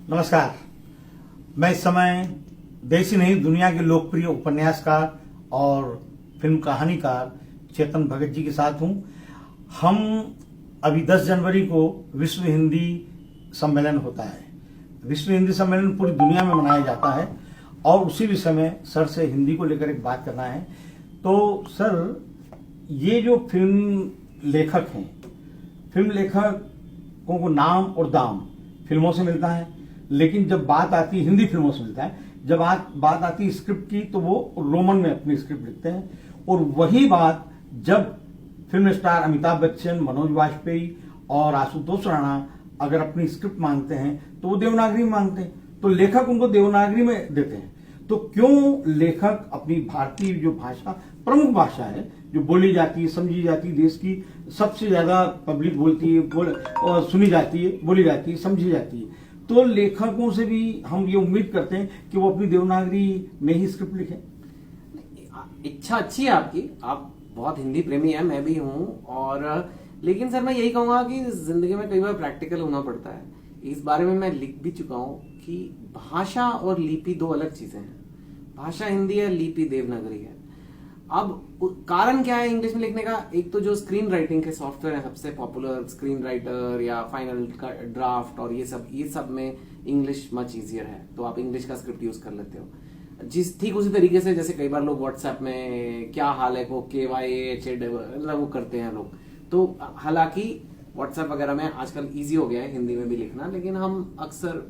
नमस्कार। मैं इस समय देश ही नहीं दुनिया के लोकप्रिय उपन्यासकार और फिल्म कहानीकार चेतन भगत जी के साथ हूं। हम अभी 10 जनवरी को विश्व हिंदी सम्मेलन होता है। विश्व हिंदी सम्मेलन पूरी दुनिया में मनाया जाता है और उसी विषय में सर से हिंदी को लेकर एक बात करना है। तो सर, ये जो फिल्म लेखक हैं, फिल्म लेखकों को नाम और दाम फिल्मों से मिलता है, लेकिन जब बात आती है हिंदी फिल्मों से मिलता है। जब बात आती है स्क्रिप्ट की तो वो रोमन में अपनी स्क्रिप्ट लिखते हैं। और वही बात जब फिल्म स्टार अमिताभ बच्चन, मनोज वाजपेयी और आशुतोष राणा अगर अपनी स्क्रिप्ट मांगते हैं तो वो देवनागरी में मांगते हैं, तो लेखक उनको देवनागरी में देते हैं। तो क्यों लेखक अपनी भारतीय जो भाषा, प्रमुख भाषा है, जो बोली जाती है, समझी जाती है, देश की सबसे ज्यादा पब्लिक बोलती है, और सुनी जाती है, बोली जाती है, समझी जाती है, तो लेखकों से भी हम ये उम्मीद करते हैं कि वो अपनी देवनागरी में ही स्क्रिप्ट लिखें। इच्छा अच्छी है आपकी, आप बहुत हिंदी प्रेमी है, मैं भी हूँ। और लेकिन सर मैं यही कहूंगा कि जिंदगी में कई बार प्रैक्टिकल होना पड़ता है। इस बारे में मैं लिख भी चुका हूँ कि भाषा और लिपि दो अलग चीजें हैं। भाषा हिंदी है, लिपि देवनागरी है। अब कारण क्या है इंग्लिश में लिखने का? एक तो जो स्क्रीन राइटिंग के सॉफ्टवेयर है, सबसे पॉपुलर स्क्रीन राइटर या फाइनल ड्राफ्ट और ये सब में इंग्लिश मच इजियर है, तो आप इंग्लिश का स्क्रिप्ट यूज कर लेते हो। ठीक उसी तरीके से जैसे कई बार लोग व्हाट्सएप में क्या हाल है को KYH मतलब वो करते हैं लोग। तो हालांकि व्हाट्सएप वगैरह में आजकल इजी हो गया है हिंदी में भी लिखना, लेकिन हम अक्सर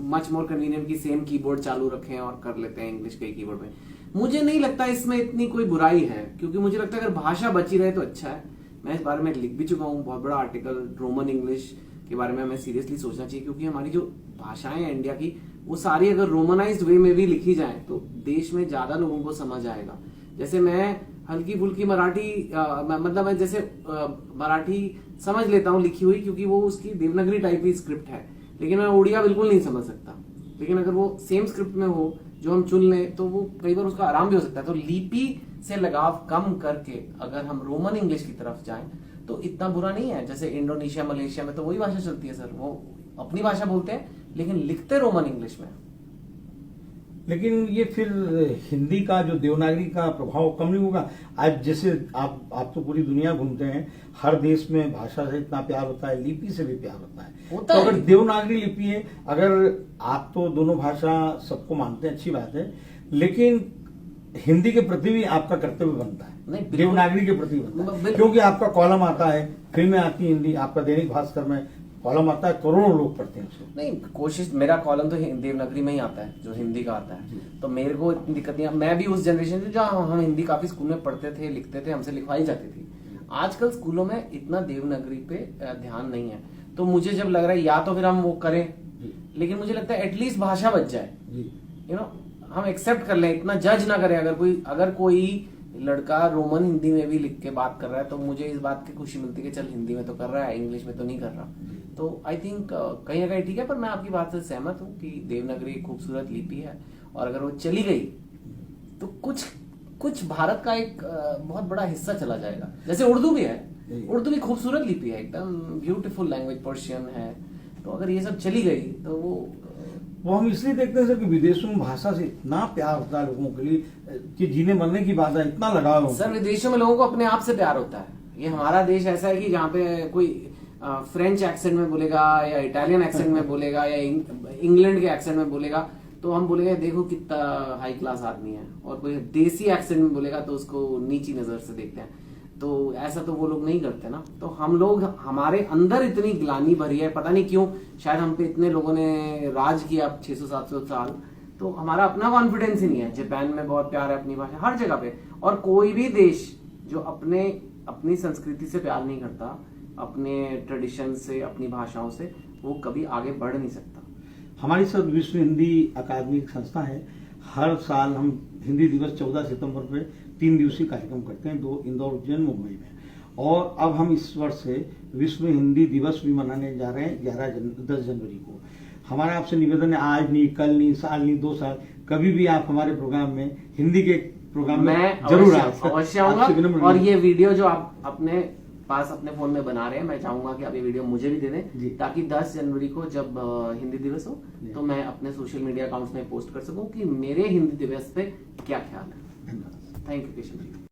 मच मोर कन्वीनियंट की सेम कीबोर्ड चालू रखें और कर लेते हैं इंग्लिश के कीबोर्ड में। मुझे नहीं लगता इसमें इतनी कोई बुराई है, क्योंकि मुझे लगता है अगर भाषा बची रहे तो अच्छा है। मैं इस बारे में लिख भी चुका हूँ, बहुत बड़ा आर्टिकल रोमन इंग्लिश के बारे में हमें सीरियसली सोचना चाहिए, क्योंकि हमारी जो भाषाएं हैं इंडिया की, वो सारी अगर रोमनाइज्ड वे में भी लिखी जाए तो देश में ज्यादा लोगों को समझ आएगा। जैसे मैं हल्की फुल्की मराठी मतलब मैं जैसे मराठी समझ लेता हूँ लिखी हुई, क्योंकि वो उसकी देवनागरी टाइप की स्क्रिप्ट है, लेकिन मैं उड़िया बिल्कुल नहीं समझ सकता। लेकिन अगर वो सेम स्क्रिप्ट में हो जो हम चुन लें तो वो कई बार उसका आराम भी हो सकता है। तो लिपि से लगाव कम करके अगर हम रोमन इंग्लिश की तरफ जाएं तो इतना बुरा नहीं है। जैसे इंडोनेशिया, मलेशिया में तो वही भाषा चलती है सर, वो अपनी भाषा बोलते हैं लेकिन लिखते रोमन इंग्लिश में। लेकिन ये फिर हिंदी का जो देवनागरी का प्रभाव कम नहीं होगा? आज जैसे आप तो पूरी दुनिया घूमते हैं, हर देश में भाषा से इतना प्यार होता है, लिपि से भी प्यार होता है। तो अगर देवनागरी लिपि है, अगर आप तो दोनों भाषा सबको मानते हैं, अच्छी बात है, लेकिन हिंदी के प्रति भी आपका कर्तव्य बनता है, देवनागरी के प्रति बनता है, क्योंकि आपका कॉलम आता है, फिल्में आती है हिंदी, आपका दैनिक भास्कर में कॉलम आता है, करोड़ों लोग पढ़ते हैं उसको। नहीं, कोशिश, मेरा कॉलम तो देवनागरी में ही आता है जो हिंदी का आता है, तो मेरे को इतनी दिक्कत नहीं। मैं भी उस जनरेशन से जहाँ हम हिंदी काफी स्कूल में पढ़ते थे, लिखते थे, हमसे लिखवाई जाती थी। आजकल स्कूलों में इतना देवनागरी पे ध्यान नहीं है, तो मुझे जब लग रहा है या तो फिर हम वो करें, लेकिन मुझे लगता है एटलीस्ट भाषा बच जाए, हम एक्सेप्ट कर लें, इतना जज ना करें। अगर कोई लड़का रोमन हिंदी में भी लिख के बात कर रहा है तो मुझे इस बात की खुशी मिलती है कि चल हिंदी में तो कर रहा है, इंग्लिश में तो नहीं कर रहा। तो आई थिंक कहीं ना कहीं ठीक है। पर मैं आपकी बात से सहमत हूँ कि देवनागरी एक खूबसूरत लिपि है, और अगर वो चली गई तो कुछ भारत का एक बहुत बड़ा हिस्सा चला जाएगा। जैसे उर्दू भी है, उर्दू भी खूबसूरत लिपि है, एकदम ब्यूटीफुल लैंग्वेज, पर्शियन है। तो अगर ये सब चली गई तो वो हम इसलिए देखते हैं सर कि विदेशों में भाषा से इतना प्यार होता है लोगों के लिए कि जीने मरने की बात है, इतना लगाव होता है। सर विदेशों में लोगों को अपने आप से प्यार होता है। ये हमारा देश ऐसा है कि जहाँ पे कोई फ्रेंच एक्सेंट में बोलेगा या इटालियन एक्सेंट में बोलेगा या इंग्लैंड के एक्सेंट में बोलेगा तो हम बोलेगा देखो कितना हाई क्लास आदमी है, और कोई देसी एक्सेंट में बोलेगा तो उसको नीची नजर से देखते हैं। तो ऐसा तो वो लोग नहीं करते ना। तो हम लोग, हमारे अंदर इतनी ग्लानि भरी है, पता नहीं क्यों, शायद हम पे इतने लोगों ने राज किया 600-700 साल, तो हमारा अपना कॉन्फिडेंस ही नहीं है। जापान में बहुत प्यार है अपनी भाषा, हर जगह पे। और कोई भी देश जो अपनी संस्कृति से प्यार नहीं करता, अपने ट्रेडिशन से, अपनी भाषाओं से, वो कभी आगे बढ़ नहीं सकता। हमारी सर विश्व हिंदी अकादमी संस्था है, हर साल हम हिंदी दिवस 14 सितंबर पे 3 दिवसीय कार्यक्रम करते हैं, 2 इंदौर, उज्जैन, मुंबई में। और अब हम इस वर्ष से विश्व हिंदी दिवस भी मनाने जा रहे हैं 10 जनवरी को। हमारा आपसे निवेदन है, आज नहीं, कल नहीं, साल नहीं, 2 साल, कभी भी आप हमारे प्रोग्राम में, हिंदी के प्रोग्राम में जरूर अवश्य आऊंगा। और ये वीडियो जो आप अपने पास अपने फोन में बना रहे हैं, मैं चाहूंगा कि आप ये वीडियो मुझे भी दे जी। दें, ताकि 10 जनवरी को जब हिंदी दिवस हो जी। तो मैं अपने सोशल मीडिया अकाउंट्स में पोस्ट कर सकूं कि मेरे हिंदी दिवस पे क्या ख्याल है। धन्यवाद। Thank you Keshav ji.